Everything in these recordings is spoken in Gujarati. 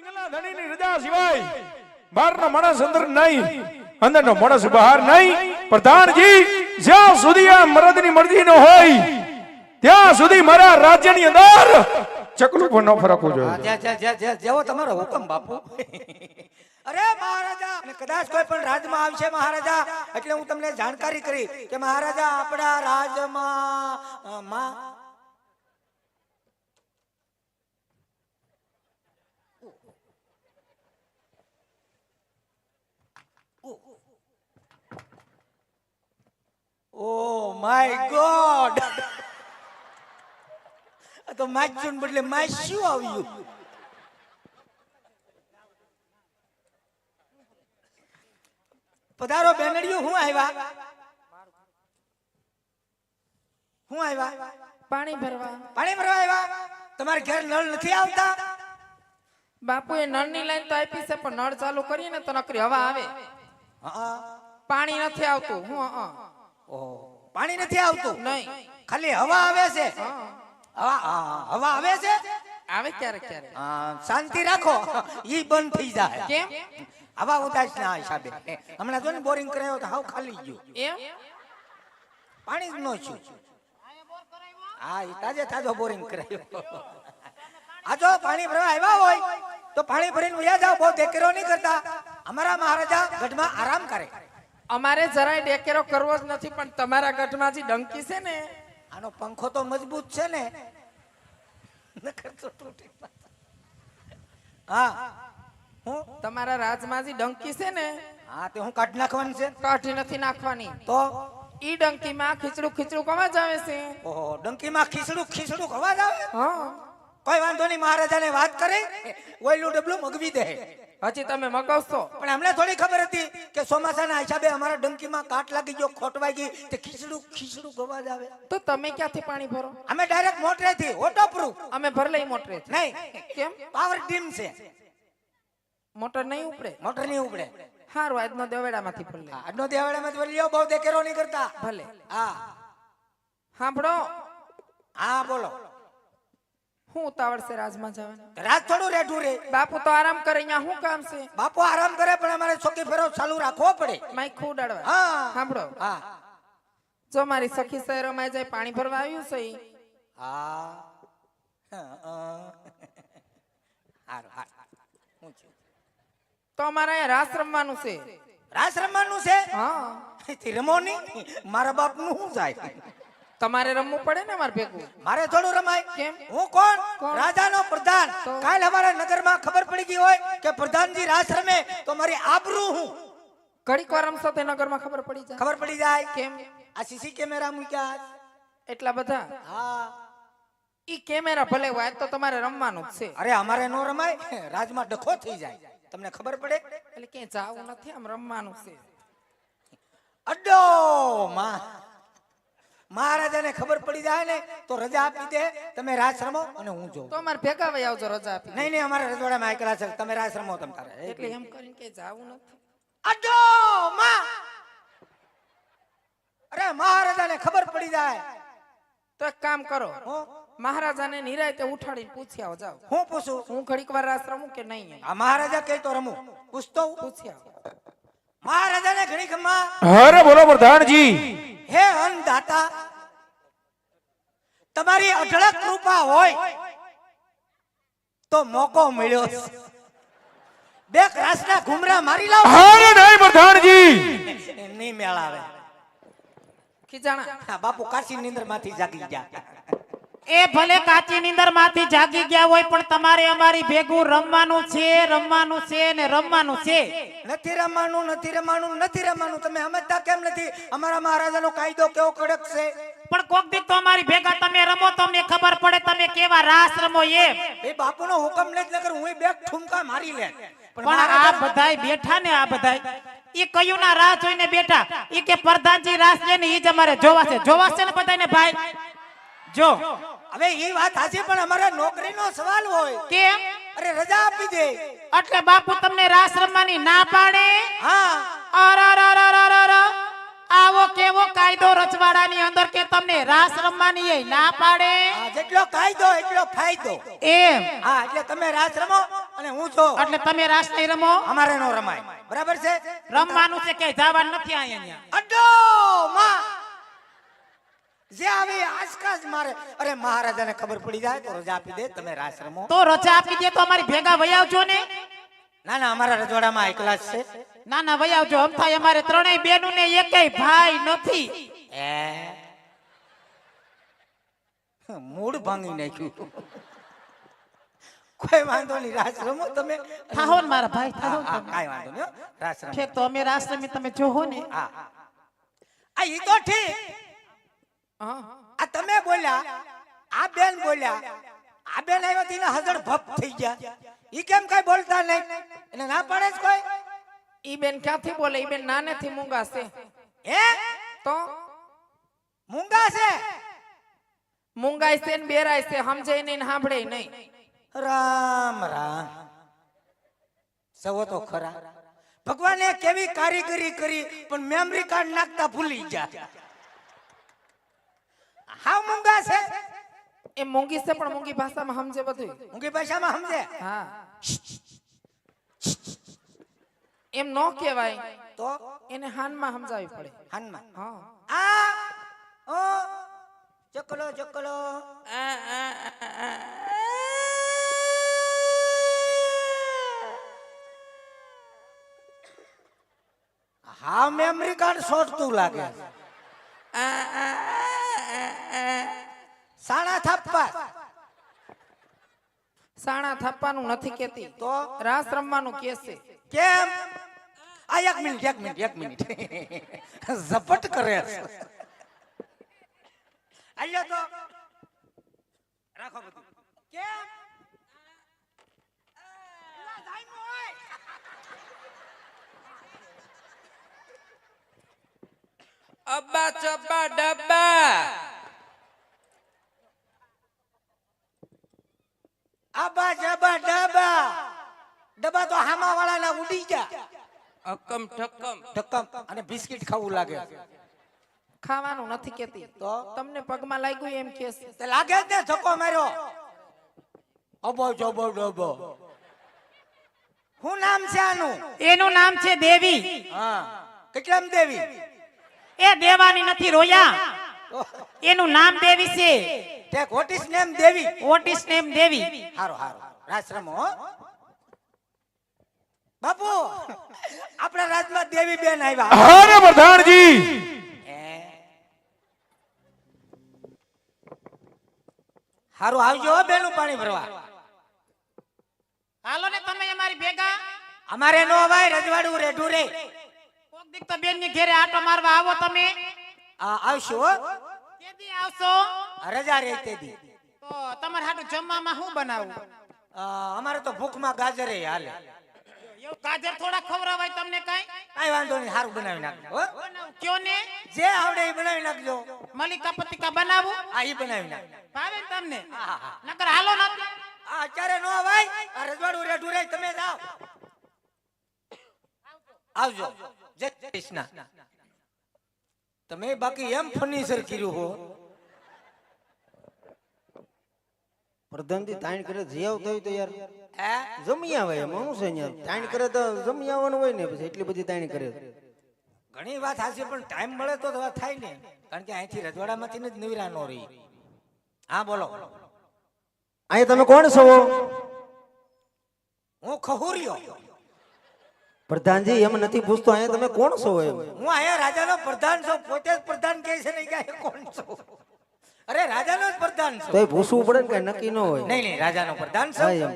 ધણીની રજા સિવાય બહારનો માણસ અંદર નહીં, અંદરનો માણસ બહાર નહીં. પ્રધાનજી, જ્યાં સુધી આ મરદની મરજી ન હોય ત્યાં સુધી મારા રાજ્યની અંદર ચકલું પણ ન ફરકવું જોઈએ. જેવો તમારો હુકમ બાપુ. અરે મહારાજા, અને કદાચ કોઈ પણ રાજમાં આવશે મહારાજા, એટલે હું તમને જાણકારી કરી કે મહારાજા આપણા રાજમાં ઓ માય ગોડ, તો માચ્યું બદલે માસ્યું આવ્યું. પધારો બેનડીઓ, હું આવ્યા? હું આવ્યા? પાણી ભરવા. પાણી ભરવા આવ્યા? તમારે ઘર નળ નથી આવતા? બાપુ એ નળ ની લાઈન તો આપી છે, પણ નળ ચાલુ કરીએ ને તો નકરી હવા આવે, પાણી નથી આવતું. પાણી નથી આવતું? નહીં, ખાલી હવા આવે છે. હવા આવે છે? આવે ક્યારેક ક્યારેક. શાંતિ રાખો, ઈ બંધ થઈ જાય. કેમ? હવા ઉદાસ ના હિસાબે. હમણાં જો ને બોરિંગ કરાયો તો હાવ ખાલી ગયું, એમ પાણી જ ન છું. હા, ઈ તાજે તાજો બોરિંગ કરાયો. આ જો પાણી ભરવા આવ્યા હોય તો પાણી ભરીને વયા જાવ, બહુ દેકેરો નહીં કરતા. અમારા મહારાજા ગઢમાં આરામ કરે. અમારે જરાય ડેકેરો કરવો જ નથી, પણ તમારા ગઢમાં જે ડંકી છે ને, આનો પંખો તો મજબૂત છે ને, નકર તો તૂટી. હા, હું તમારા રાજમાં જે ડંકી છે ને, હા, તે હું કાઢી નાખવાની છે. કાઢી નથી નાખવાની. તો ઈ ડંકીમાં ખીચડું ખીચડું અવાજ આવે છે. ઓહો, ડંકીમાં ખીચડું ખીચડું અવાજ આવે? હા, કોઈ વાંધો નહીં, મહારાજાને વાત કરે, ઓઈલું ડબલું મગવી દે. હજી તમે મગાવશો? પણ અમને થોડી ખબર હતી કે ચોમાસાના હિસાબે અમારા ડંકીમાં કાટ લાગી ગયો, ખોટવાઈ ગઈ, તે ખીચડું ખીચડું અવાજ આવે. તો તમે ક્યાંથી પાણી ભરો? અમે ડાયરેક્ટ મોટરેથી, ઓટો પ્રૂફ. અમે ભર લઈ મોટરે. નહીં, કેમ? પાવર ટીમ છે, મોટર નહીં ઉપડે? મોટર નહીં ઉપડે. હારું, આજનો દેવેડામાંથી ભર લે. આજનો દેવાડામાં જ લ્યો, બહુ દેકેરો નહીં કરતા. ભલે. હા, સાંભળો, હા, બોલો. હું ઉતાવળ છે રાજમાં જવાનું? રાત થોડું રેઠું રે. બાપુ તો આરામ કરે, અહીંયા શું કામ છે? બાપુ આરામ કરે, પણ અમારે ચોકી ફેરો ચાલુ રાખવો પડે. માઈક ખોડાડવા. હા, સાંભળો, હા, જો મારી સખી શહેરોમાં જાય પાણી ભરવા આવ્યું છે ઈ. હા, હારું, હું છું. તો અમારે અહીંયા રાસ રમવાનું છે. રાસ રમવાનું છે? હા, તે રમો નહીં, મારા બાપ નું શું જાય? તમારે રમવું પડે ને અમારે ભેગું. મારે થોડું રમાય. કેમ? હું કોણ? કોણ? રાજાનો પ્રધાન. તો? કાલ અમારા નગરમાં ખબર પડી ગઈ હોય કે પ્રધાનજી રાસ રમે તો મારી આબરૂ હું ઘડીક વાર રમશો તો નગરમાં ખબર પડી જાય. ખબર પડી જાય. કેમ? આ સીસી કેમેરા મૂક્યા. એટલા બધા? હા, ઈ કેમેરા ભલે હોય, તો તમારે રમવાનું જ છે. અરે અમારે નો રમાય, રાજમાં ડખો થઈ જાય. તમને ખબર પડે? એટલે ક્યાંય જાવું નથી, આમ રમવાનું છે. અડ્ડો માં મહારાજાને ખબર પડી જાય ને તો રજા આપી દે. તમે રાસ રમો અને હું જોઉં. તો અમારે ભેગા વહી આવજો, રજા આપી. નહીં નહીં, અમારે રજવાડામાં એકલા છે, તમે રાસ રમો તમ તારે. એટલે એમ કરીને કે જાવું નથી. અડ્ડો માં, અરે મહારાજાને ખબર પડી જાય તો એક કામ કરો, હું મહારાજાને નિરાયતે ઉઠાડીને પૂછી આવો. જાઓ. હું પૂછું? હું ઘડીક વાર રાસ રમું કે નહીં? આ મહારાજા કહે તો રમું. પૂછતો પૂછી આવો. મહારાજાને ઘણી ખમ્મા. અરે બોલો પ્રધાનજી. હે અન્નદાતા, તમારી અઢળક કૃપા હોય તો મોકો મળ્યો છે. બે ક્રાસના ઘુમરા મારી લાવ. અરે નહીં પ્રધાનજી. નહીં મેળ આવે. ખીજાણા, હા, બાપુ કાશી નીંદર માંથી જાગી ગયા. એ ભલે કાચી નીંદર માંથી જાગી ગયા હોય, પણ તમારે અમારી ભેગું રમવાનું છે, રમવાનું છે ને રમવાનું છે. નથી રમવાનું, નથી રમવાનું, નથી રમવાનું. તમે સમજતા કેમ નથી? અમારા મહારાજાનો કાયદો કેવો કડક છે. પણ કોક દી તો અમારી ભેગા તમે રમો, તમને ખબર પડે તમે કેવા રાસ રમો એમ. એ બાપુનો હુકમ લે જ નકર હું બે ઠુમકા મારી લે. પણ આ બધાય બેઠા ને, આ બધાય ઈ કયું ના રાહ જોઈને બેઠા. ઈ કે પ્રધાનજી રાસ લે ને ઈ જ અમારે જોવા છે. જોવા છે ને બધાને ભાઈ? જો હવે એ વાત સાચી, પણ અમારે નોકરીનો સવાલ હોય. કેમ? અરે રજા આપી દે. એટલે બાપુ તમને રાસ રમવાની ના પાડે? હા, આવો કેવો કાયદો રજવાડાની અંદર કે તમને રાસ રમવાની એ ના પાડે? જેટલો કાયદો એટલો ફાયદો. એમ? હા, એટલે તમે રાસ રમો અને હું છો એટલે તમે રાસ નહીં રમો. અમારે નો રમાય બરાબર છે રમવાનું છે કે જવાનું નથી અહીંયા. અડો માં જે આવી આસકાસ મારે અરે મહારાજાને ખબર પડી જાય તો રજા આપી દે તમે રાસ રમો તો રજા આપી દે તો અમારી ભેગા વહી આવજો ને. ના ના અમારા રજવાડામાં એકલા જ છે ના ના વહી આવજો. આમ થાય અમારે ત્રણેય બેનું ને એકેય ભાઈ નથી. એ મૂડ ભાંગી નાખ્યું કોઈ વાંધો નહીં રાસ રમો તમે થાહો ને મારા ભાઈ થાહો ને હા, તમે. કાંઈ વાંધો નહીં હો. રાસ રમો ઠીક તો અમે રાસ રમી તમે જોહો ને. હા આ ઈ તો ઠીક હા આ તમે બોલ્યા આ બેન બોલ્યા આ બેન આવ્યા તેને હજળ ભપ થઈ ગયા ઈ કેમ કઈ બોલતા નહીં એને ના પાડે છે કોઈ ઈ બેન ક્યાંથી બોલે? ઈ બેન નાનેથી મૂંગા છે. હે તો મૂંગા છે મૂંગાય છે ને બેરાય છે, સમજે નહીં ને સાંભળે નહીં. રામ રામ સવો તો ખરા ભગવાને કેવી કારીગરી કરી પણ મેમરી કાર્ડ નાખતા ભૂલી ગયા હા મૂંગા છે એ મૂંગી છે પણ મૂંગી ભાષામાં સમજે બધું. મૂંગી ભાષામાં સમજે હા એમ નો કહેવાય, તો એને હાનમાં સમજાવવી પડે. હનુમાન હા આ ઓ ચકલો ચકલો હા મેમરી કાર્ડ સોચતું લાગે સાણા થાપ્પા સાણા થાપવાનું નથી કેતી, તો રાસ રમવાનું કે છે. કેમ આ એક મિનિટ ઝપટ કરે છે આલ્યો તો રાખો બધું કેમ એલા જાયમો હોય અબ્બા ચબ્બા ડબ્બા આબા જબા ડબા ડબા તો હામા વાળાના ઉડી ગયા અકમ ઠકમ. ધક્કમ અને બિસ્કિટ ખાવું લાગે ખાવાનું નથી કેતી, તો તમને પગમાં લાગ્યું એમ કે છે. તે લાગે જ ને ધક્કો માર્યો અબો જબો ડબો શું નામ છે આનું એનું નામ છે દેવી. હા કેટલામ દેવી એ દેવાની નથી રોયા, એનું નામ દેવી છે. Take what is name Devi what is name Devi. હારો હારો રાસ રમો હો બાપુ આપણા રાજમાં દેવી બેન આવ્યા અરે પ્રધાનજી હારું આવજો હો બેનું પાણી ભરવા હાલો ને તમે અમારી ભેગા. અમારે નો અવાય રજવાડું રેઢું રે કોક દીક તો બેન ની ઘેરે આટો મારવા આવો તમે. આવશું હો કેદી આવશો? રજા રે તેદી તો તમારે હાટુ જમવામાં શું બનાવું? અમારે તો ભૂખમાં ગાજરે હાલે એવું ગાજર થોડા ખવડાવાય તમને કઈ? કાઈ વાંધો નહીં સારું બનાવી નાખજો હો બનાવું કયો ને. જે આવડે એ બનાવી નાખજો મલિકા પતિકા બનાવું આ ઈ બનાવી નાખ ભાવે ને તમને? હા, હા. નકર હાલો નથી. આ અત્યારે નો અવાય આ રજવાડું રેઢું રે તમે જાઓ આવજો જય કૃષ્ણ તમે બાકી એમ ફર્નિચર કર્યું હો પ્રધાનજી તાણ કરે જઈ આવતો હોય તો યાર હે જમી આવે એમ શું છે યાર તાણ કરે તો જમી આવવાનું હોય ને પછી એટલી બધી તાણ કરે ઘણી વાત હાચી પણ ટાઈમ મળે તો વાત થાય ને કારણ કે અહીંથી રજવાડામાંથી જ નિવરા નો રહી હા બોલો અહીંયા તમે કોણ છો હું ખહુરિયો પ્રધાનજી એમ નથી પૂછતો અહીંયા તમે કોણ છો એમ હું અહીંયા રાજાનો પ્રધાન છું પોતે જ પ્રધાન કહે છે ને કે કોણ છું અરે રાજાનો જ પ્રધાન છું તો પૂછવું પડે ને કઈ નક્કી ન હોય નહીં નહીં રાજાનો પ્રધાન હા છું એમ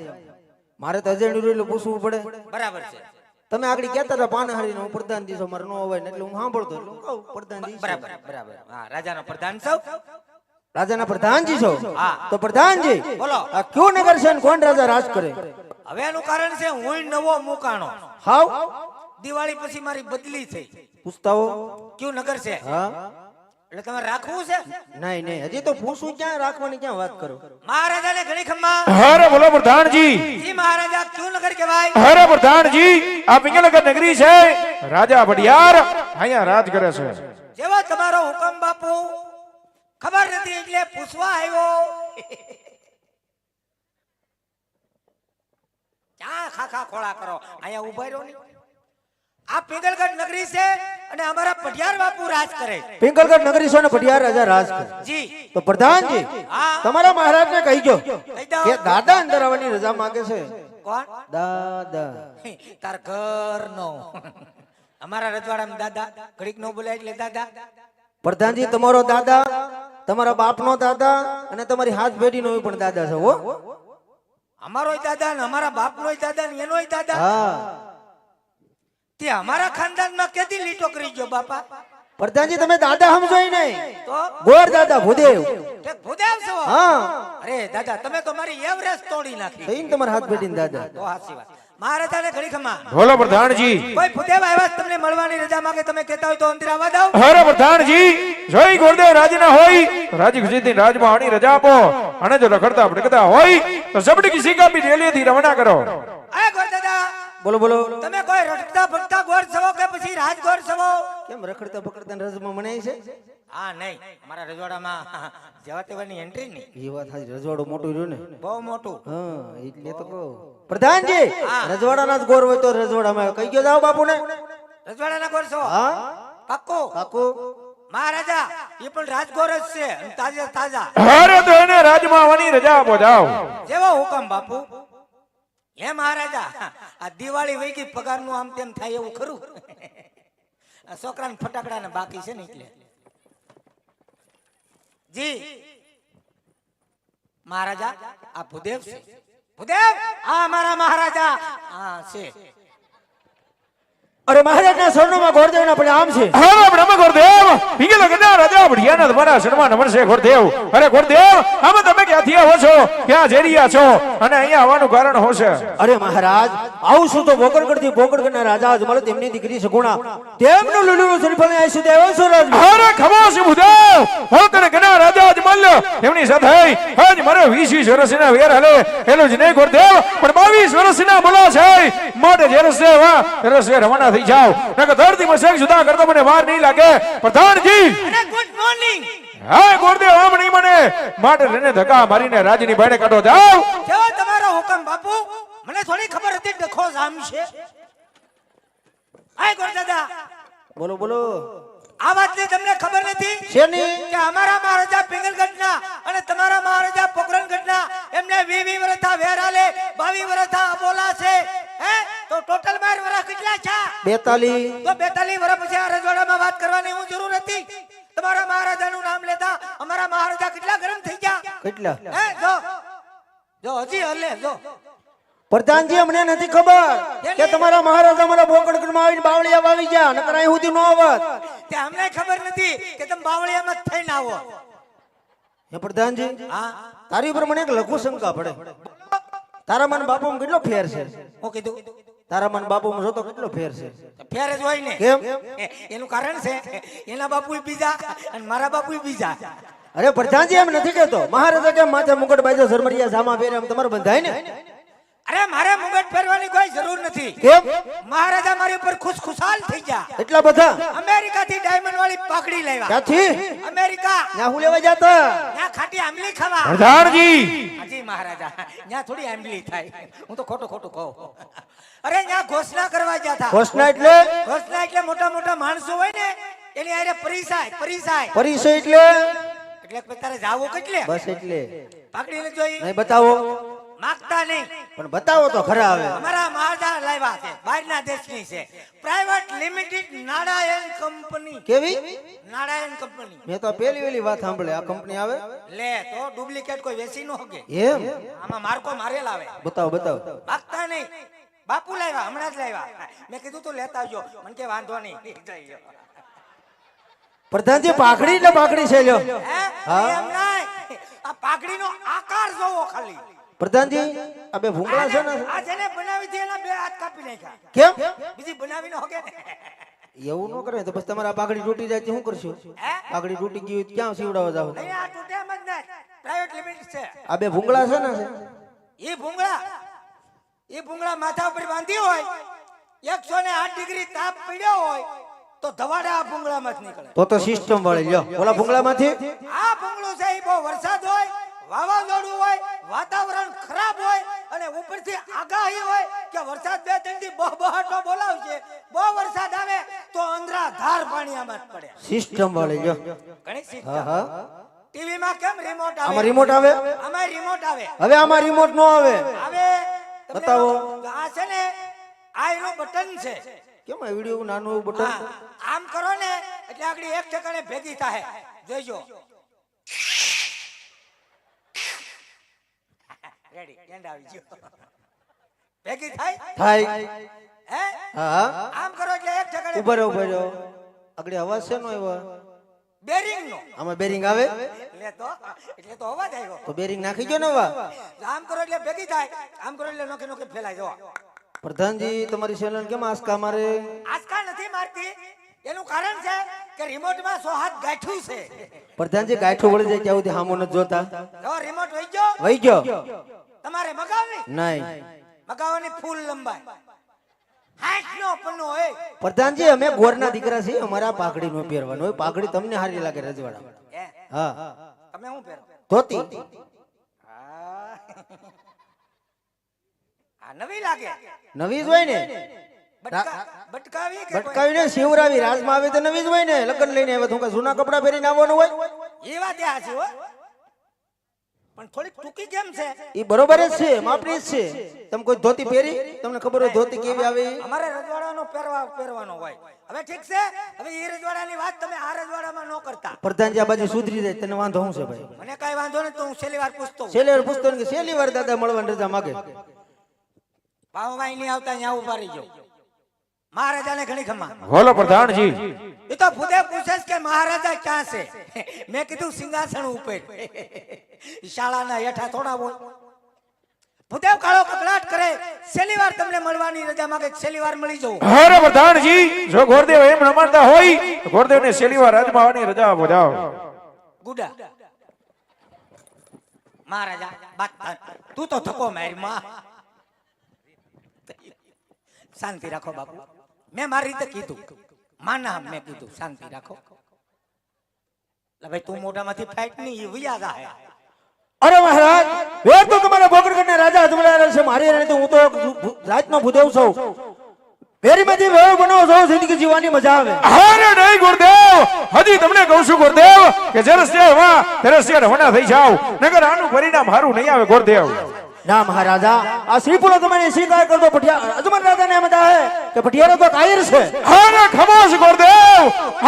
મારે તો અજાણ્યું રહ્યું એટલે પૂછવું પડે બરાબર છે તમે આગળ કહેતા હતા પાનહારી નો પ્રધાનજી છો મારે ન હોય ને એટલે હું સાંભળતો એટલે હું કહું પ્રધાનજી છો. બરાબર બરાબર હા રાજાનો પ્રધાન છું રાજાના પ્રધાનજી છો હા. તો પ્રધાનજી બોલો. આ કયું નગર છે ને કોણ રાજા રાજ કરે હવે એનું કારણ છે હું નવો મુકાણો હાવ દિવાળી પછી મારી બદલી થઈ પૂછતા હો કયું નગર છે હા એટલે તમારે રાખવું છે નહીં નહીં હજી તો પૂછવું ક્યાં રાખવાની ક્યાં વાત કરો મહારાજાને ઘણી ખમ્મા અરે બોલો પ્રધાનજી જી મહારાજા કયું નગર કહેવાય અરે પ્રધાનજી આ પિંગલનગર નગરી છે, રાજા ભડિયાર અહીંયા રાજ કરે છે. જેવો તમારો હુકમ બાપુ ખબર નથી એટલે પૂછવા આવ્યો ક્યાં ખાખા ખોળા કરો, અહીંયા ઉભા રહ્યો ને. આ પિંગલગઢ નગરી છે અને અમારા પઢિયાર બાપુ રાજ કરે. પિંગલગઢ નગરી છો ને પટિયાર રાજા રાજ કરે. જી તો પ્રધાનજી હા. તમારા મહારાજને કહીજો કહી દો. કે દાદા અંદર આવવાની રજા માંગે છે. કોણ? દાદા તાર ઘર નો અમારા રજવાડામાં દાદા ઘડીક નો બોલાય એટલે દાદા. પ્રધાનજી તમારો દાદા, તમારા બાપનો દાદા અને તમારી હાથ પેઢીનો પણ દાદા છે હો. અમારોય દાદા ને અમારા બાપનોય દાદા ને એનોય દાદા. હા તે અમારા ખાનદાનમાં કેદી લીટો કરી ગયો બાપા? પ્રધાનજી તમે દાદા સમજો ય નહીં, તો ગોર દાદા ભૂદેવ. તે ભૂદેવ છો? હા અરે દાદા તમે તો મારી એવરેસ્ટ તોડી નાખી. થઈને તમારા હાથ પેઢીના દાદા. તો હાચી વાત. મહારાજાને ઘડી ખમા. બોલો પ્રધાનજી. કોઈ ભૂદેવ આવ્યા છે તમને મળવાની રજા માંગે, તમે કહેતા હોય તો અંદર આવવા દો. અરે પ્રધાનજી, જય ગુરુદેવ રાજીના હોય તો રાજી ખુશીથી રાજમાં આની રજા આપો, અને જો રખડતા ભટકતા હોય તો જબડી કિસી કા ભી રેલીથી રવાના કરો. અરે ગોર દાદા બોલો બોલો. તમે કોઈ રખડતા ભટકતા ગોર છો કે પછી રાજ ગોર છો? કેમ રખડતા પકડતા રજમાં મનાય છે? હા નહીં, અમારા રજવાડામાં જેવા તેવાની એન્ટ્રી નહીં. એ વાત હાજી, રજવાડું મોટું રહ્યું ને. બહુ મોટું. હા એટલે તો કહું. પ્રધાનજી રજવાડાના જ ગોર હોય તો રજવાડામાં કઈ ગયો જાવ બાપુને. રજવાડાના ગોર છો? હા પાક્કો. કાકુ મહારાજા એ પણ રાજગોર જ છે અને તાજા તાજા. અરે તો એને રાજમાં આવવાની રજા આપો, જાઓ. જેવો હુકમ બાપુ. હે મહારાજા, આ દિવાળી વઈ ગઈ, પગારનું આમ તેમ થાય એવું ખરું? આ છોકરાને ફટાકડાને બાકી છે ને એટલે. જી મહારાજા આ ભૂદેવ છે. ભૂદેવ આ અમારા મહારાજા હા છે. અરે મહારાજના શરણોમાં ગોરદેવના પણ આમ છે. અરે બ્રહ્મ ગુરુદેવ, પિંગલગઢના રાજા ભડિયાના તમારા શરણમાં નમન છે ગુરુદેવ. અરે ગુરુદેવ, આમાં તમે ક્યાંથી આવો છો, ક્યાં જઈ રહ્યા છો, અને અહીંયા આવવાનું કારણ શું છે? અરે મહારાજ આવું છું તો બોકરગઢથી બોકરગઢના રાજા અજમલ તેમની દીકરી સગુણા તેમનું લુલુનું શ્રીફળ અહીં સુધી આવ્યો છું રાજ. અરે ખમોશ ભૂદેવ, બોકરગઢના રાજા અજમલ તેમની સાથે આજ મારે 20 વર્ષના વેર હાલે એલું જ નહીં ગુરુદેવ, પણ 22 વર્ષના બોલા છે માટે જે રસ્તે રવાના થઈ જાઓ, નકર ધરતી મસેક સુધા કરતો મને વાર નહીં લાગે. પ્રધાનજી અને ગુડ મોર્નિંગ. હા ગુરુદેવ, આમ નહીં મને માટે રને ધક્કા મારીને રાજની બાયણે કાઢો, જાઓ. કેવો તમારો હુકમ બાપુ? મને થોડી ખબર હતી ડખો જામ છે. આય ગોર દાદા બોલો બોલો. આ વાતની તમને ખબર નથી શેની? કે અમારા મહારાજા પિંગલગઢના અને તમારા મહારાજા પોકરણગઢના એમને 20 વર્ષા વેરાલે 22 વર્ષા અબોલા છે. હે તો ટોટલ 12 વર્ષ કેટલા છે? 42. તો 42 વર્ષ પછી આ રજવાડામાં વાત કરવાની હું જરૂર હતી? તમારા મહારાજાનું નામ લેતા અમારા મહારાજા કેટલા ગરમ થઈ ગયા? કેટલા? હે જો જો હજી હલે જો. પ્રધાનજી અમને નથી ખબર કે તમારા મહારાજા મારા બોકરગઢમાં આવીને બાવળિયા વાવી ગયા, નકર અહીં સુધી નો આવત. તે અમને ખબર નથી કે તમે બાવળિયામાં જ થઈને આવો. હે પ્રધાનજી હા તારી ઉપર મને એક લઘુ શંકા પડે. તારા મન બાપુમાં કેટલો ફેર છે? હું કીધું તારા મન બાપુમાં જોતો કેટલો ફેર છે? ફેર જ હોય ને. કેમ? એનું કારણ છે એના બાપુ બીજા અને મારા બાપુ બીજા. અરે પ્રધાનજી એમ નથી કેતો. મહારાજા કેમ માથે મુકટ બાંધ્યો, ઝરમરિયા જામા પહેરે, એમ તમારે બંધાય ને? અરે મારે મુગટ પહેરવાની કોઈ જરૂર નથી. કેમ? મહારાજા મારી ઉપર ખુશખુશાલ થઈ ગયા. એટલા બધા? અમેરિકા થી ડાયમંડ વાળી પાકડી લાવ્યા. ક્યાંથી? અમેરિકા. ત્યાં હું લેવા જતા? ત્યાં ખાટી આંબલી ખાવા. પ્રધાનજી હાજી મહારાજા, ત્યાં થોડી આંબલી થાય. હું તો ખોટું ખોટું કહું. અરે ત્યાં ઘોષણા કરવા ગયા હતા. ઘોષણા એટલે? ઘોષણા એટલે મોટા મોટા માણસો હોય ને એની આરે પરિસાય. પરિચય એટલે? એટલે તારે જાવું કેટલે? બસ એટલે. પાકડીને જોઈ નહીં બતાવો? માગતા નહીં. પણ બતાવો તો ખરા આવે. અમારા મહારાજા લાવ્યા છે, બહારના દેશની છે, પ્રાઇવેટ લિમિટેડ નાડાયણ કંપની. કેવી? નાડાયણ કંપની. મેં તો પહેલી વેલી વાત સાંભળી. આ કંપની આવે? લે તો ડુપ્લિકેટ કોઈ વેચી ન શકે. એમ? આમાં માર્કો મારેલ આવે. બતાવો બતાવો. માગતા નહીં. બાપુ લાવ્યા, હમણાં જ લાવ્યા. મેં કીધું તું લેતા આવજો. મને કે વાંધો નહીં. પ્રધાનજી પાઘડી એટલે પાઘડી છે લ્યો. હે? એમ નહીં. આ પાઘડીનો આકાર જોવો ખાલી. પ્રધાનજી આ બે ભૂંગળા છે ને? આ જેને બનાવી હતી એના 2 હાથ કાપી નાખ્યા. કેમ? બીજી બનાવી ન હોગે ને. એવું ન કરે તો બસ તમારા પાઘડી તૂટી જાય તો શું કરશો? હે? પાઘડી તૂટી ગઈ હોય તો ક્યાં સીવડાવવા જાવ? નહીં આ તૂટે એમ જ નહીં. પ્રાઇવેટ લિમિટેડ છે. આ બે ભૂંગળા છે ને? એ ભૂંગળા માથા ઉપર બાંધી હોય 108 ડિગ્રી તાપ પડ્યો હોય તો ધવાડા આ ભૂંગળામાં જ નીકળે. તો સિસ્ટમ વાળી લ્યો. ઓલા ભૂંગળામાંથી? આ ભૂંગળું છે એ બહુ વરસાદ હોય વાવાઝોડું હોય, વાતાવરણ ખરાબ હોય અને ઉપરથી આગાહી હોય કે વરસાદ 2-3 દી બહબહાટો બોલાવશે, બહુ વરસાદ આવે તો અંધરાધાર પાણી આમાં જ પડે. સિસ્ટમ વાળી જો. ઘણી સિસ્ટમ. હા હા. ટીવી માં કેમ રિમોટ આવે? આમાં રિમોટ આવે? આમાં રિમોટ આવે. હવે આમાં રિમોટ નો આવે. આવે. તમને બતાવો. આ છે ને આ એનું બટન છે. કેમ આ વિડિયો નાનું બટન? હા, આમ કરો ને એટલે આગળ એક ઠેકાણે ભેગી થાય. જોઈજો. રેડી એન્ડ આવી ગયો. ભેગી થાય? થાય. હે? હા. આમ કરો એટલે એક ઠેકાણે ઉભા રહો ઉભા રહો. આગળ અવાજ છે નો આવ્યો? બેરિંગ નો. આમાં બેરિંગ આવે? એટલે તો અવાજ આવ્યો. તો બેરિંગ નાખી ગયો ને વા. આમ કરો એટલે ભેગી થાય, આમ કરો એટલે નોકે નોકે ફેલાય. જો પ્રધાનજી તમારી ચેનલ કેમ આસ્કા મારે? આજકાલ નથી મારતી. એનું કારણ છે કે રિમોટ માં 100 હાથ ગાંઠું છે. પ્રધાનજી ગાંઠો વળી જાય ત્યાં સુધી હામો નથી જોતા. જો રિમોટ વઈ ગયો, વહી ગયો? તમારે મગાવવી? નહીં. મગાવવાની ફૂલ લંબાઈ 60 નો પન્નો હોય. પ્રધાનજી અમે ગોરના દીકરા છીએ, અમારા પાઘડી નો પહેરવાનું હોય. પાઘડી તમને સારી લાગે રજવાડા? હે? હા. તમે શું પહેરો? ધોતી. હા. આ નવી લાગે. નવી જ હોય ને. બટકાવી કે બટકાવીને શિવરાવી રાજમાં આવે તો નવી જ હોય ને. લગ્ન લઈને આવે તો હું જૂના કપડા પહેરીને આવવાનું હોય? એ વાત એ હાચી હો. પણ થોડીક ટૂંકી કેમ છે? એ બરોબર જ છે, માપની જ છે. તમે કોઈ ધોતી પહેરી? તમને ખબર હોય ધોતી કેવી આવે? અમારે રજવાડાનો પહેરવાનો હોય. હવે ઠીક છે, હવે એ રજવાડાની વાત તમે આ રજવાડામાં ન કરતા. પ્રધાનજી આ બાજુ સુધરી જાય, તને વાંધો શું છે ભાઈ? મને કઈ વાંધો નહીં, તો હું છેલ્લી વાર પૂછતો હોઉં. છેલ્લી વાર પૂછતો ને કે છેલ્લી વાર દાદા મળવાની રજા માગે. ભાવભાઈ નહીં આવતા ત્યાં ઉભા રહી ગયો. મહારાજાને ઘણી ખમા. બોલો પ્રધાનજી. એ તો ખુદે પૂછે છે કે મહારાજા ક્યાં છે? મેં કીધું સિંહાસન ઉપર. શાળાના હેઠા થોડા હોય. ભૂદેવ કાળો કકડાટ કરે. છેલ્લી વાર તમને મળવાની રજા માંગે, છેલ્લી વાર મળી જવું. અરે પ્રધાનજી, જો ગોરદેવ એમ ન માનતા હોય તો ગોરદેવને છેલ્લી વાર રાજમાવાની રજા આપો જાઓ. ગુડા મહારાજા બાત તું તો થકો મારી માં. શાંતિ રાખો બાપુ. મેં મારી રીતે કીધું, માના મેં કીધું શાંતિ રાખો. ભાઈ તું મોઢામાંથી ફાઈટ નહીં, એ વિયા જાય. અરે મહારાજ, એ તો તમારા બોકડગઢના રાજા અજમલા છે. મારી રાણી તો હું તો રાતનો ભૂદેવ છું. ફેરીમાંથી વેવ બનો છો, જિંદગી જીવવાની મજા આવે. અરે નહીં ગોરદેવ, હજી તમને કહું છું ગોરદેવ કે જરસ્ય હવા તરસ્ય રવાના થઈ જાવ, નગર આનું પરિણામ હારું નહીં આવે ગોરદેવ. ના મહારાજા, આ શ્રીપુરો તમારે સ્વીકાર કરતો ભટિયા અજમલ રાજાને એમ થાય કે ભટિયારો તો કાયર છે. અરે ખમોશ ગોરદેવ,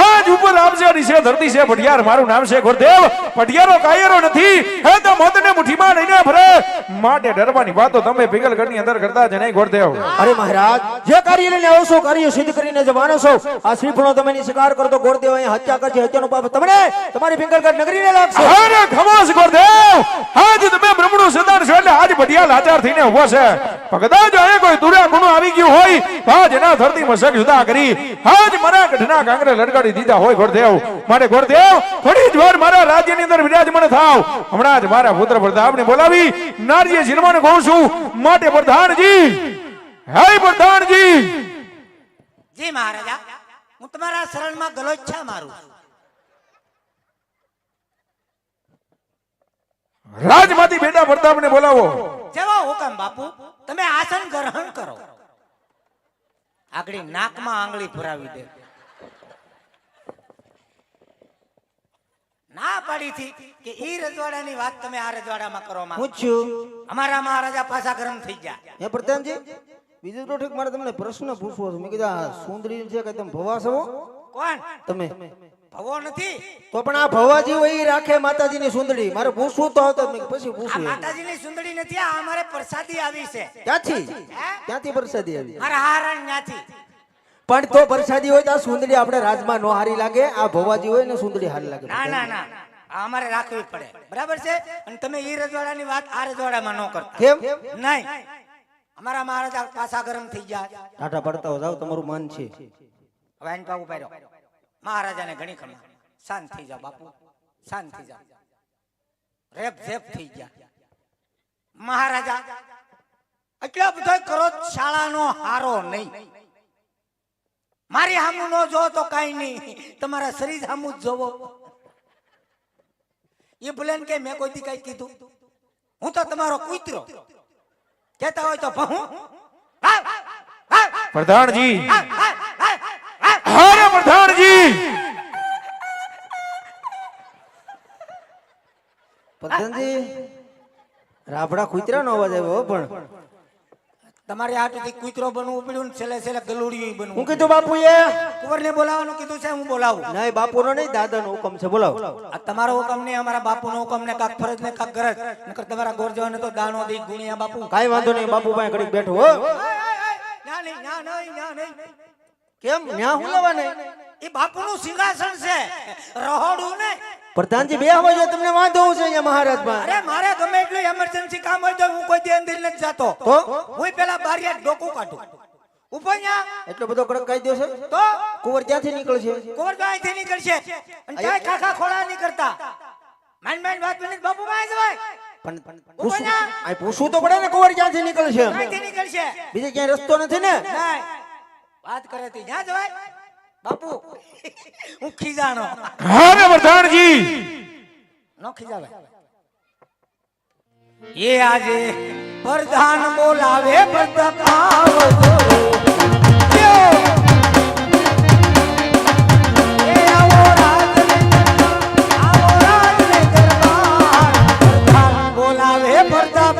આજ ઉપર આપશે નીચે ધરતી છે ભટિયાર મારું નામ છે ગોરદેવ. ભટિયારો કાયરો નથી, હે તો મોતને મુઠ્ઠીમાં લઈને ફરે. માટે ડરવાની વાતો તમે પિંગલગઢની અંદર કરતા જ નહીં ગોરદેવ. અરે મહારાજ, જે કાર્ય લઈને આવો છો કાર્ય સિદ્ધ કરીને જવાનો છો. આ શ્રીપુરો તમે સ્વીકાર કરતો ગોરદેવ અહીં હત્યા કરશે, હત્યાનો પાપ તમને તમારી પિંગલગઢ નગરીને લાગશે. અરે ખમોશ ગોરદેવ, આજ તમે બ્રહ્મણું સદાર છો એટલે આજ ભટિયા લાચાર થઈને ઉભો છે. કદાચ અહીં કોઈ દુરા ગુનો આવી ગયું હોય તો આજ એના ધરતી મસક જુદા કરી આજ મારા ગઢના કાંગરે લડગાડી દીધા હોય ગોરદેવ. માટે ગોરદેવ થોડી જ વાર મારા રાજ્યની અંદર વિરાજમાન થાવ. હમણાં જ મારા પુત્ર પ્રતાપને બોલાવી નારીએ જીરવાને કહું છું. માટે પ્રધાનજી, હે પ્રધાનજી. જી મહારાજા, હું તમારા શરણમાં ગલોચ્છા મારું છું. રાજમાંથી બેટા પ્રતાપને બોલાવો. જેવો હુકમ બાપુ. તમે આસન ગ્રહણ કરો. આગળ નાકમાં આંગળી પુરાવી દે. ના પાડી થી કે ઈ રજવાડાની વાત તમે આ રજવાડામાં કરો માં. પૂછ્યું અમારા મહારાજા પાછા ગરમ થઈ ગયા. હે પ્રધાનજી, બીજું તો ઠીક, મારે તમને પ્રશ્ન પૂછવો છે. મેં કીધું આ સુંદરી છે કે તમે ભવા છો? કોણ? તમે ભવો નથી. તો પણ આ ભવાજી હોય ઈ રાખે માતાજીની સુંદરી. મારે પૂછવું તો આવતો મેં પછી આ પૂછ્યું. માતાજીની સુંદરી નથી, આ અમારે પ્રસાદી આવી છે. ક્યાંથી? ક્યાંથી પ્રસાદી આવી? મારા હારણ ન્યાથી. પણ તો પ્રસાદી હોય તો આ સુંદરી આપણે રાજમાં નો હારી લાગે. આ ભવાજી હોય ને સુંદરી હારી લાગે. ના ના ના, આ અમારે રાખવી પડે. બરાબર છે? અને તમે ઈ રજવાડાની વાત આ રજવાડામાં ન કરતા. કેમ? નહીં, અમારા મહારાજા પાછા ગરમ થઈ ગયા. ટાટા પડતા હો જાવ, તમારું મન છે. હવે આઈને પાછું પાડ્યો. મહારાજાને ઘણી ખમા. શાંત થઈ જાઓ બાપુ, શાંત થઈ જાઓ. રેપ ઝેપ થઈ ગયા. મહારાજા એટલો બધો કરો શાળાનો હારો નહીં. મારી સામું નો જો તો કઈ નહીં, તમારા શરીર સામું જ જોવો. એ ભલે કે મેં કોઈ દી કઈ કીધું. હું તો તમારો કૂતરો કહેતા હોય તો ભહું હાવ, હાવ, પ્રધાનજી હાવ, હાવ, હાવ, હાવ. અરે પ્રધાનજી પ્રધાનજી રાબડા કૂતરાનો અવાજ આવ્યો હો. પણ તમારે હાથથી કૂતરો બનવું પડ્યું ને છેલ્લે છેલ્લે ગલુડિયું બનવું. હું કીધું બાપુએ? કુંવરને બોલાવવાનું કીધું છે, હું બોલાવું. નહીં, બાપુનો નહીં, દાદાનો હુકમ છે, બોલાવો. આ તમારો હુકમ નહીં, અમારા બાપુનો હુકમ ને કાક ફરજ ને કાક ગરજ. નકર તમારા ગોરજાને તો દાણો દી ગુણિયા બાપુ. કાંઈ વાંધો નહીં, બાપુ પાસે ઘડીક બેઠો હો. ના નહીં, ના નહીં, ના નહીં. કેમ ન્યા હું લેવા નહીં? એ બાપુનું સિંહાસન છે, રહોડું ને. પ્રધાનજી બે આવે છે, તમને વાંધો હું છે અહીંયા મહારાજમાં? અરે મારે ગમે એટલું એમરજન્સી કામ હોય તો હું કોઈ દી અંદર નથી જાતો. તો હું પેલા બારિયા ડોકું કાઢું. ઉપર ન્યા એટલો બધો કડક કાયદો છે? તો કુંવર ક્યાંથી નીકળશે? કુંવર તો અહીંથી નીકળશે અને ક્યાંય ખાખા ખોળા નહીં કરતા. માન વાત બની બાપુ માં જવાય. પણ પૂછું આ પૂછવું તો પડે ને, કુંવર ક્યાંથી નીકળશે? અહીંથી નીકળશે. બીજે ક્યાંય રસ્તો નથી ને? નહીં. વાત કરે તી જ્યાં જવાય બાપુ. હું ખીજાણો અરે પ્રધાનજી નો ખીજાવે. એ આજે પ્રધાન બોલાવે પ્રતાપ આવજો. એ આવો રાજને દરબાર. પ્રધાન બોલાવે પ્રતાપ.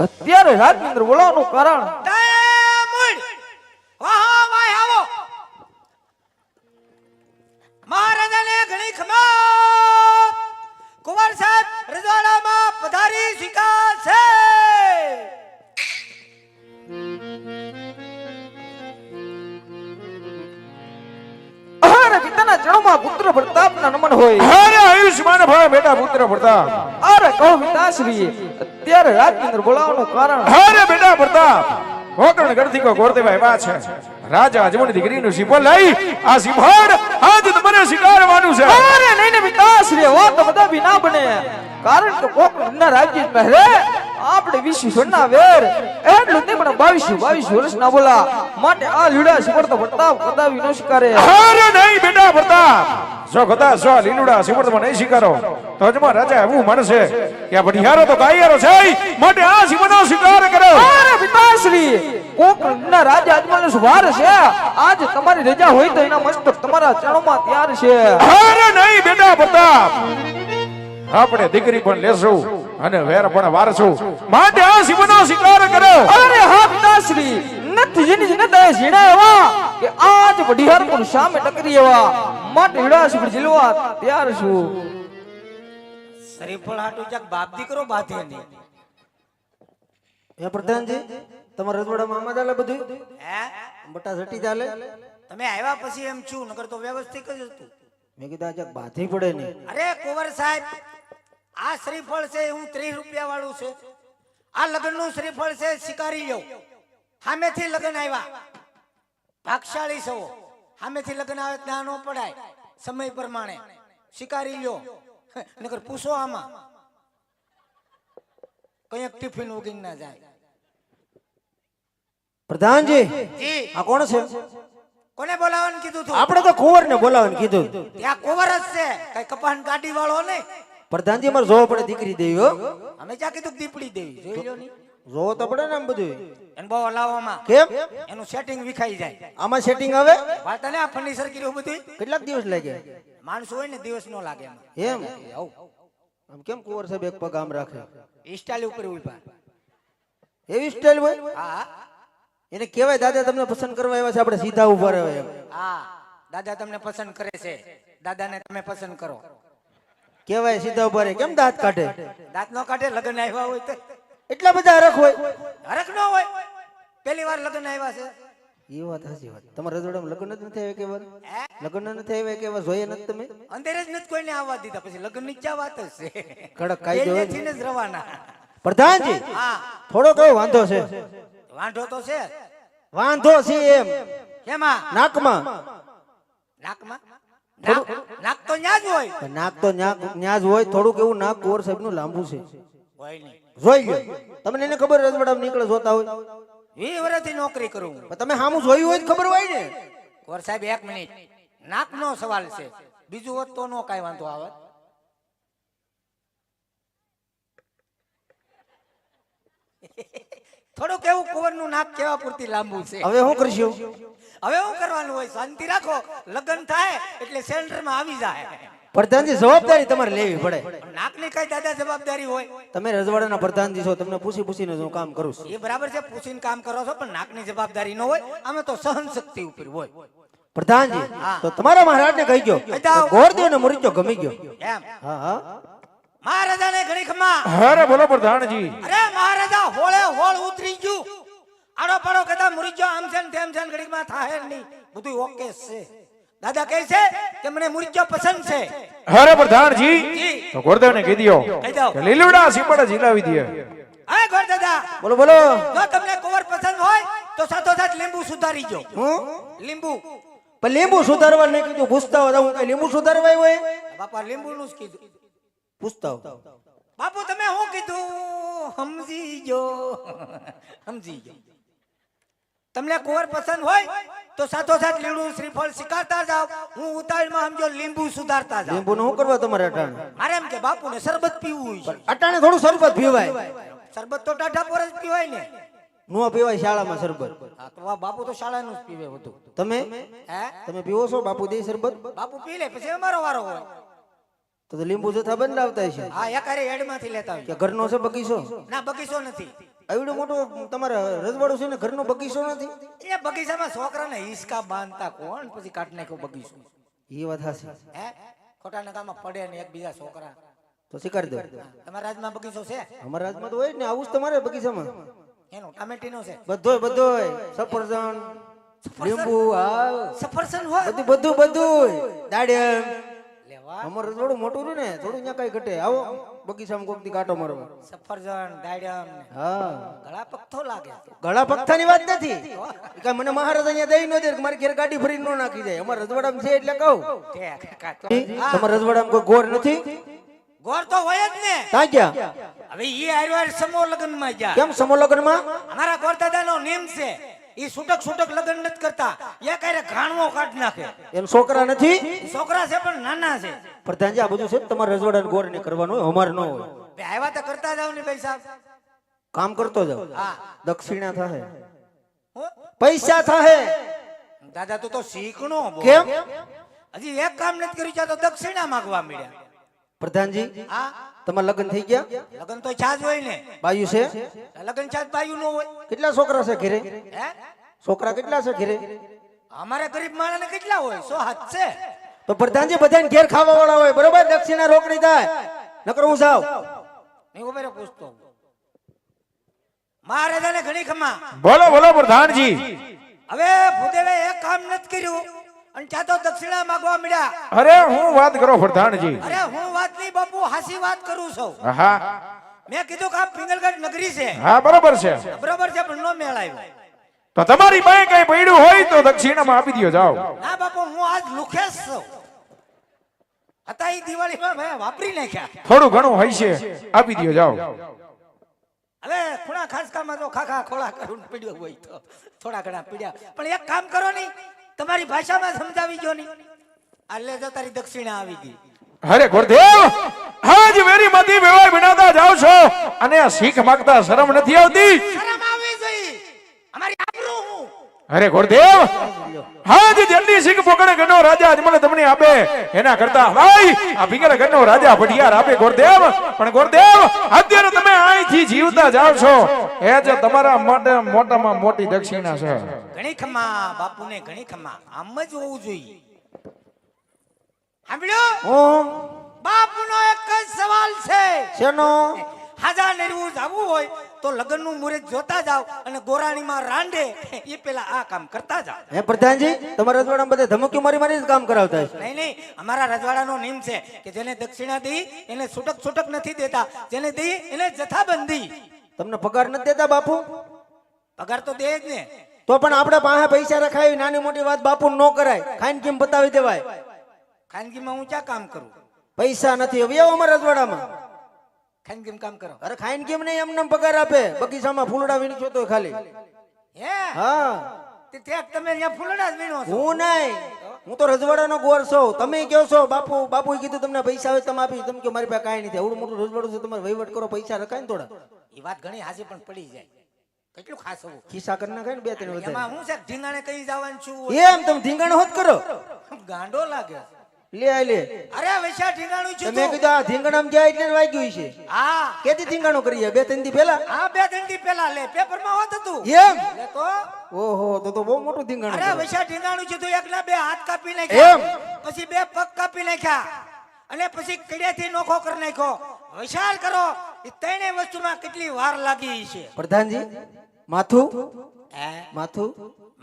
અત્યારે રાજેન્દ્ર બોલાવવાનું કારણ મહારાજાને ઘણી ખબર. કુંવર સાહેબ રજવાડામાં પધારી શીખા છે. અરે પિતાના ચરણમાં પુત્ર પ્રતાપના નમન હોય. અરે આયુષ્માન ભાઈ બેટા પુત્ર પ્રતાપ. અરે કહો પિતાશ્રી, અત્યારે રાજેન્દ્ર બોલાવવાનું કારણ? અરે બેટા પ્રતાપ ગોકર્ણ ગઢથી કો ગોરદેવાય વાત છે. રાજા અજમણી દીકરીનું સિંહણ લઈ આ સિંહણ આજ તમને શિકારવાનું છે. અરે નહીં ને પિતાશ્રી, હો તો બધા બી ના બને. કારણ કે કોકના રાજ્ય પહેરે આપણે 20 વર્ષના વેર એટલું તે પણ 22 વર્ષના બોલા માટે આ લીડા સિંહણ તો પ્રતાપ કદાવી ન સ્વીકારે. અરે નહીં બેટા પ્રતાપ, જો કદાચ જો લીલુડા સિંહણમાં નહીં સ્વીકારો તો અજમા રાજા એવું માનશે કે આ ભડિયારો તો ગાયરો છે, માટે આ સિંહણનો શિકાર કરો. અરે પિતાશ્રી, કોકના રાજા અજમાનો સુવાર છે. આજ તમારી રજા હોય તો એના મસ્તક તમારા ચરણમાં તૈયાર છે. અરે નહીં બેટા પ્રતાપ, આપણે દીકરી પણ લેશું અને વેર પણ વારશું, માટે આ સિંહણનો શિકાર કરો. અરે હા પિતાશ્રી, નથી જેની જનતા ઝીણા એવા કે આજ વઢિયાર પર સામે ટકરી એવા માટે હીડા સુપર જીલવા તૈયાર છું. શ્રીફળ હાટુ ક્યાંક બાપ દીકરો બાંધે નહીં. હે પ્રધાનજી તમારા રજવાડામાં આમાં ચાલે બધું હે બટા સટી ચાલે તમે આવ્યા પછી એમ છું, નકર તો વ્યવસ્થિત જ હતું. મેં કીધું આ ક્યાંક બાથી પડે નહીં. અરે કુંવર સાહેબ, આ શ્રીફળ છે હું 30 રૂપિયા વાળું છે. આ લગ્નનું શ્રીફળ છે, સ્વીકારી લો. સામેથી લગ્ન આવ્યા, ભાગશાળી છો. સામેથી લગ્ન આવે ત્યાં ન પડાય, સમય પ્રમાણે સ્વીકારી લો. નકર પૂછો આમાં કઈક ટિફિન ઉગીને ના જાય. પ્રધાનજી જી આ કોણ છે? કોને બોલાવવાનું કીધું તું? આપણે તો કુંવર ને બોલાવવાનું કીધું. ત્યાં કુંવર જ છે, કઈ કપાન ગાડી વાળો નહીં. પ્રધાનજી અમારે જોવો પડે દીકરી દેવી હો. અમે ક્યાં કીધું દીપડી દેવી, જોઈ લો ની. જોવો તો પડે ને આમ બધું. એને બહુ હલાવવામાં કેમ એનું સેટિંગ વિખાઈ જાય. આમાં સેટિંગ આવે? વાર્તા ને આ ફર્નિચર કર્યું બધું. કેટલાક દિવસ લાગે? માણસો હોય ને દિવસ નો લાગે એમાં. એમ આવું આમ કેમ કુંવર સાહેબ એક પગ આમ રાખે? સ્ટાઇલ ઉપર ઉભા. એવી સ્ટાઇલ હોય? હા એને કહેવાય દાદા તમને પસંદ કરવા આવ્યા છે, આપણે સીધા ઉભા રહેવાય એમ હા, દાદા તમને પસંદ કરે છે, દાદાને તમે પસંદ કરો. કહેવાય સીધા ઉભા રહે. કેમ દાંત કાઢે? દાંત નો કાઢે, લગ્ન આવ્યા હોય તો. એટલા બધા હરખ હોય? હરખ ન હોય, પહેલી વાર લગ્ન આવ્યા છે. એ વાત સાચી વાત. તમારા રજવાડામાં લગ્ન જ નથી આવ્યા કે વાર? હે? લગ્ન નથી આવ્યા કે વાર? જોઈએ નથી તમે? અંદર જ નથી કોઈને આવવા દીધા, પછી લગ્ન ની ક્યાં વાત જ છે. કડક કાયદો હોય ને. પહેલેથી જ રવાના. પ્રધાનજી હા થોડો કયો વાંધો છે? વાંધો તો છે. વાંધો છે એમ કેમાં? નાકમાં. નાકમાં? નાક તો ન્યા જ હોય. પણ નાક તો ન્યા જ હોય. થોડુંક એવું નાક કુંવર સાહેબ નું લાંબુ છે. હોય નહીં. જોઈ લો. તમને એને ખબર રજવાડામાં નીકળે જોતા હોય? 20 વર્ષથી નોકરી કરું. પણ તમે સામું જોયું હોય જ ખબર હોય ને. કુંવર સાહેબ 1 મિનિટ, નાક નો સવાલ છે, બીજું હોત તો નો કાંઈ વાંધો આવે. થોડુંક એવું કુંવરનું નાક કેવા પૂરતી લાંબુ છે. હવે શું કરશું? હવે શું કરવાનું હોય? શાંતિ રાખો, લગ્ન થાય એટલે સેન્ટરમાં આવી જાય. પ્રધાનજી જવાબદારી તમારે લેવી પડે. નાકની કઈ દાદા જવાબદારી હોય? તમે રજવાડાના પ્રધાનજી છો, તમને પૂછીને હું કામ કરું છું. એ બરાબર છે, પૂછીને કામ કરો છો, પણ નાકની જવાબદારી ન હોય. અમે તો સહન શક્તિ ઉપર હોય. પ્રધાનજી તો તમારા મહારાજને કહી ગયો જાઓ. ગોરદેવ ને મુરીચો ગમી ગયો. એમ હા હા મહારાજાને ઘણી ખમા. અરે બોલો પ્રધાનજી. અરે મહારાજા હોળે હોળ ઉતરી ગયું. આડો પાડો કદા મુરી ગયો, આમ છે ને તેમ છે ને ઘડીકમાં થાય નહીં, બધું ઓકે છે. દાદા કહે છે કે મને મુરીચો પસંદ છે. અરે પ્રધાનજી તો ગોરદેવને કહી દો કહી દો. કે લીલુડા સીપડા ઝીલાવી દે. હા ગોર દાદા, બોલો બોલો. જો તમને કુંવર પસંદ હોય તો સાથોસાથ લીંબુ સુધારી જો. હું લીંબુ પણ લીંબુ સુધારવા નહીં કીધું, પૂછતા હોય. હું કઈ લીંબુ સુધારવા આવ્યો હોય? બાપા લીંબુ નું જ કીધું. પૂછતા હોય. બાપુ તમે શું કીધું? સમજી ગયો, સમજી ગયો. તમને કુંવર પસંદ હોય તો સાથોસાથ લીલું શ્રીફળ સ્વીકારતા જાવ. હું ઉતાવળમાં સમજો લીંબુ સુધારતા જાવ. લીંબુ નું શું કરવા તમારે અટાણે? મારે એમ કે બાપુને શરબત પીવું છે. અટાણે થોડું શરબત પીવાય. શરબત તો ટાઢા પર જ પીવાય ને. નો પીવાય શાળામાં શરબત. હા, તો આ બાપુ તો શાળાનું જ પીવે બધું. તમે હે તમે પીવો છો? બાપુ દે શરબત? બાપુ પી લે પછી અમારો વારો હોય. તો લીંબુ જથ્થા બંધ લાવતા છે હા, એકારે હેડમાંથી લેતા કે હોય. ઘરનો છે બગીચો? ના, બગીચો નથી. એવડું મોટું તમારા રજવાડું છે ને ઘરનો બગીચો નથી? એ બગીચામાં છોકરાને હિસકા બાંધતા કોણ પછી કાઢ નાખ્યો બગીચો. એ વાત હાચી. હે ખોટા નકામાં પડે ને એકબીજા છોકરા. તો શીખાડી દો. તમારા રાજમાં બગીચો છે? અમારા રાજમાં તો હોય જ ને. આવું જ તમારે બગીચામાં એનો ટામેટીનો છે? બધોય સફરજન લીંબુ હા સફરજન હોય? બધું દાડમ. લેવા અમારું રજવાડું મોટું રહ્યું ને, થોડું ત્યાં કઈ ઘટે. આવો બગીચામાં કોક દી કાંટો મારવા. સફરજન દાડમ ને હા ગળા પગથો લાગે. ગળા પગથાની વાત નથી. કે મને મહારાજ અહીંયા દઈ ન દે કે મારી ઘેર ગાડી ફરીને ન નાખી જાય. અમારા રજવાડામાં છે એટલે કહું. તમારા રજવાડામાં કોઈ ગોર નથી? ગોર તો હોય જ ને. ક્યાં ગયા? હવે ઈ આર્યો સમો લગ્ન માં ગયા. કેમ સમો લગ્નમાં? અમારા ગોર દાદાનો નિયમ છે, ઈ છૂટક લગ્ન નથી કરતા. એ કારે ઘાણવો કાઢ નાખે. એમ છોકરા નથી? ઈ છોકરા છે પણ નાના છે. પ્રધાનજી આ બધું છે તમારા રજવાડા ગોર ને કરવાનું હોય, અમારે ન હોય. બે આવ્યા તો કરતા જાવ ને ભાઈ સાહેબ. કામ કરતો જાવ. હા. દક્ષિણા થાહે, હો? પૈસા થાહે. દાદા તું તો શીખણો બોલ. કેમ? હજી એક કામ નથી કર્યું ત્યાં તો દક્ષિણા માંગવા મળ્યા. પ્રધાનજી હા, તમારા લગ્ન થઈ ગયા? લગ્ન તો છાજ હોય ને. બાયુ છે? લગ્ન છાજ બાયું નો હોય. કેટલા છોકરા છે ઘરે? હે છોકરા કેટલા છે ઘરે? અમારે ગરીબ માણસને કેટલા હોય? 100 હાથ છે. તો પ્રધાનજી બધાને ઘેર ખાવા વાળા હોય, બરોબર? દક્ષિણા રોકડી થાય. નકર હું જાઉં. નહીં ઉભેરો પૂછતો મહારાજાને ઘણી ખમા. બોલો બોલો પ્રધાનજી. હવે ભૂદેવે એક કામ નથી કર્યું અને ત્યાં તો દક્ષિણા માંગવા મળ્યા. અરે હું વાત કરો પ્રધાનજી. અરે હું વાત નહીં બાપુ, હાસી વાત કરું છું. હા મેં કીધું કે આ પિંગલગઢ નગરી છે, હા બરોબર છે. બરોબર છે, પણ નો મેળ આવ્યો. તો તમારી પાસે કઈ પડ્યું હોય તો દક્ષિણામાં આપી દો જાઓ. ના બાપુ, હું આજ લુખેશ છું. હતા ઈ દિવાળીમાં મેં વાપરી નાખ્યા. થોડું ઘણું હોય છે આપી દો જાઓ. હવે ખૂણા ખાસકામાં તો ખાખા ખોળા કરું પીડ્યો હોય તો થોડા ઘણા પીડ્યા, પણ એક કામ કરો નહીં, તમારી ભાષામાં સમજાવી ગયો નહીં. આ લે જો તારી દક્ષિણા આવી ગઈ. અરે ગુરુદેવ, આજ વેરી માંથી વેવાય વિનાતા જાવ છો અને આ શીખ માંગતા શરમ નથી આવતી? શરમ આવી જોઈએ, અમારી આબરૂ હું. અરે ગુરુદેવ, આજ જલ્દી શીખ પોકણે ગનો રાજા અજમલ તમને આપે એના કરતા ભાઈ આ ભીગર ગનો રાજા ભટિયાર આપે ગુરુદેવ. પણ ગુરુદેવ, અત્યારે તમે અહીંથી જીવતા જાવ છો એ જ તમારા માટે મોટામાં મોટી દક્ષિણા છે. ઘણી ખમા બાપુને, ઘણી ખમા. આમ જ હોવું જોઈએ. સાંભળ્યો? હું બાપુનો એક જ સવાલ છે. શેનો? હાજા નેરવું જાવું હોય તો લગ્નનું મુહૂર્ત જોતા જાવ અને ગોરાણીમાં રાંડે એ પેલા આ કામ કરતા જાવ. હે પ્રધાનજી, તમારા રજવાડામાં બધા ધમકી મારી મારી જ કામ કરાવતા હશે. નહીં નહીં, અમારા રજવાડાનો નિયમ છે કે જેને દક્ષિણા દી એને છૂટક છૂટક નથી દેતા, જેને દી એને જથ્થાબંધી. તમને પગાર નથી દેતા બાપુ? પગાર તો દે જ ને. તો પણ આપણે પાસે પૈસા રખાય, નાની મોટી વાત બાપુ ન કરાય, ખાઈને કેમ બતાવી દેવાય. ખાનગીમાં હું ક્યાં કામ કરું? પૈસા નથી હવે આવો અમારા રજવાડામાં. ખાનગીમાં કામ કરો. અરે ખાઈને કેમ નહીં, એમને પગાર આપે. બગીચામાં ફૂલડા વીણી છો તો ખાલી. હે? હા, તે ત્યાં તમે અહીંયા ફૂલડા જ વીણો છો. હું નહીં, હું તો રજવાડાનો ગોર છું. તમે કહો છો બાપુ, બાપુએ કીધું તમને પૈસા આવે તમે આપી. તમે કે મારી પાસે કાંઈ નથી. એવડું મોટું રજવાડું છે, તમારે વહીવટ કરો, પૈસા રખાય ને થોડા. એ વાત ઘણી હાજી પણ પડી જાય. કેટલું ખાસ હોવું. ખિસ્સા કરી નાખાય ને બે ત્રણ એમાં વધારે. હું છે ઢીંગાણે કઈ જવાનું છું? એમ તમે ધીંગાણ હોત કરો. ગાંડો લાગે. લે આ લે, અરે વૈશા ઢીંગાણું છું તમે તું. કીધું આ ધીંગાણામાં ગયા એટલે જ વાગ્યું છે. હા કેથી ધીંગાણું કરીએ? બે ત્રણ દી પહેલા. હા, 2 3 દી પહેલા લે પેપરમાં હોત હતું. એમ? લે તો ઓહો, તો બહુ મોટું ધીંગાણું અરે કર્યું. વૈશા ઢીંગાણું છું તું. એકલા 2 હાથ કાપી નાખ્યા, પછી 2 પગ કાપી નાખ્યા અને પછી કડિયાથી નોખો કરી નાખ્યો. વિચાર કરો એ ત્રણેય વસ્તુમાં કેટલી વાર લાગી છે. પ્રધાનજી, માથું હે? માથું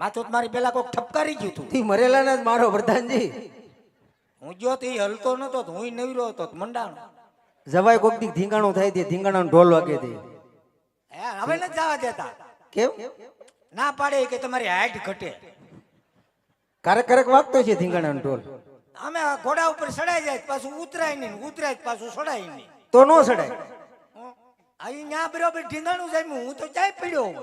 માથું તો મારી પેલા કોક ઠપકારી ગયું તું. થી મરેલા ના જ મારો પ્રધાનજી. હું જો તો ઈ હલતો નતો તો હું નવરો હતો તો મંડાણો. જવાય કોક દી ધીંગાણું થાય તે ધીંગાણાનો ઢોલ વાગે તે. હે, હવે નથી જવા દેતા. કેમ? ના પાડે કે તમારી હાઈટ ઘટે. કારક કારક વાગતો છે ધીંગાણાનો ઢોલ. અમે આ ઘોડા ઉપર ચડાઈ જાય પાછું ઉતરાય નહીં, ઉતરાય પાછું ચડાય નહીં. તો નો સડાય. અહીં ન્યા બરોબર ઢીંગાણું જામ્યું, હું તો ચાય પડ્યો.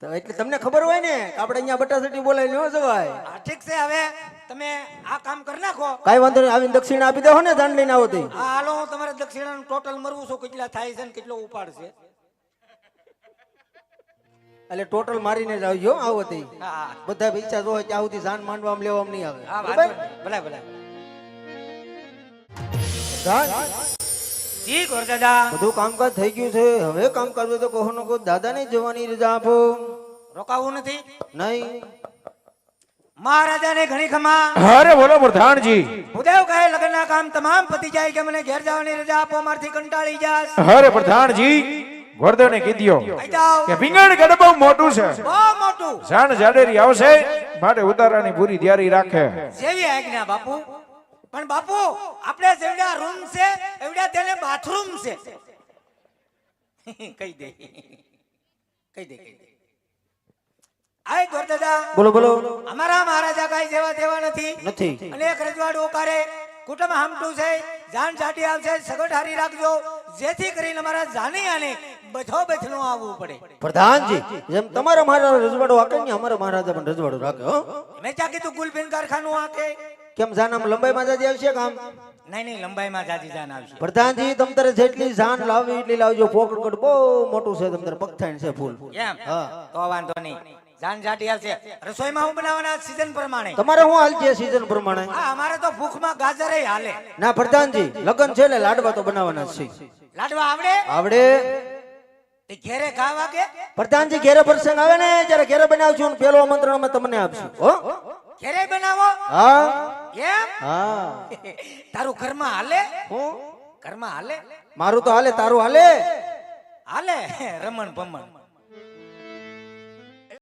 તો એટલે તમને ખબર હોય ને કે આપણે અહીંયા બટાસટી બોલાય ન જવાય. હા ઠીક છે, હવે તમે આ કામ કરી નાખો. કાઈ વાંધો નહીં, આવીને દક્ષિણા આપી દેહો ને, દાન લઈને આવો તો. હા હાલો, હું તમારે દક્ષિણાનું ટોટલ મરવું છું, કેટલા થાય છે ને કેટલો ઉપાડશે. એટલે ટોટલ મારીને જ આવજો આવો તો. હા બધા પૈસા જો ત્યાં સુધી જાન માંડવામાં લેવામાં નહીં આવે. હા બરાબર? ભલે ભલે. જાન, જી ગોર દાદા. બધું કામકાજ થઈ ગયું છે. હવે કામકાજ હોય તો કહો નો કહો, દાદાને જવાની રજા આપો. રોકાવું નથી. નહીં, મહારાજાને ઘણી ખમા. અરે બોલો પ્રધાનજી. ભૂદેવ કહે લગ્નના કામ તમામ પતી જાય કે મને ઘેર જવાની રજા આપો, મારથી કંટાળી જાસ. અરે પ્રધાનજી, ગોરદેવને કીધો આઈ જાઓ. કે ભીંગણગઢ બહુ મોટું છે, બહુ મોટું. જાણ જાડેરી આવશે માટે ઉતારાની પૂરી તૈયારી રાખે. જેવી આજ્ઞા બાપુ. પણ બાપુ આપણે જેવડા રૂમ છે એવડા તેને બાથરૂમ છે. કહી દે કહી દે. આય ગોર દાદા, બોલો બોલો. અમારા મહારાજા કાઈ જેવા દેવા નથી. નથી. અને એક રજવાડું કરે કુટુંબ હામટું છે, જાન જાટી આવશે, સગવડ હારી રાખજો, જેથી કરીને અમારા જાની આને બધો બચનો આવવું પડે. પ્રધાનજી, જેમ તમારા મહારાજા રજવાડો આકે ને અમારા મહારાજા પણ રજવાડો રાખે. હો, મેં ચા કીધું ગુલબેન કારખાનું આકે. કેમ જાન આમ લંબાઈમાં જાજી આવશે કામ? નહીં નહીં, લંબાઈમાં જાજી જાન આવશે. પ્રધાનજી, તમ તારે જેટલી જાન લાવી એટલી લાવજો. પોકટગઢ બહુ મોટું છે, તમ તારે પગથાણ છે ફૂલ. એમ? હા. તો વાંધો નહીં, જાન જાટી આવશે. રસોઈમાં હું બનાવવાના સીઝન પ્રમાણે. તમારે શું હાલ છે સીઝન પ્રમાણે? હા, અમારે તો ભૂખમાં ગાજરે હાલે. ના પ્રધાનજી, લગન છે એટલે લાડવા તો બનાવવાના જ છે. લાડવા આવડે? આવડે. તે ઘેરે ખાવા કે? પ્રધાનજી, ઘેરે પ્રસંગ આવે ને ત્યારે ઘેરે બનાવશું ને પેલો આમંત્રણ અમે તમને આપશું. હો, ઘેરે બનાવો? હા એમ? હા. તારું ઘરમાં હાલે? હું ઘરમાં હાલે મારું તો હાલે તારું હાલે હાલે રમણ ભમણ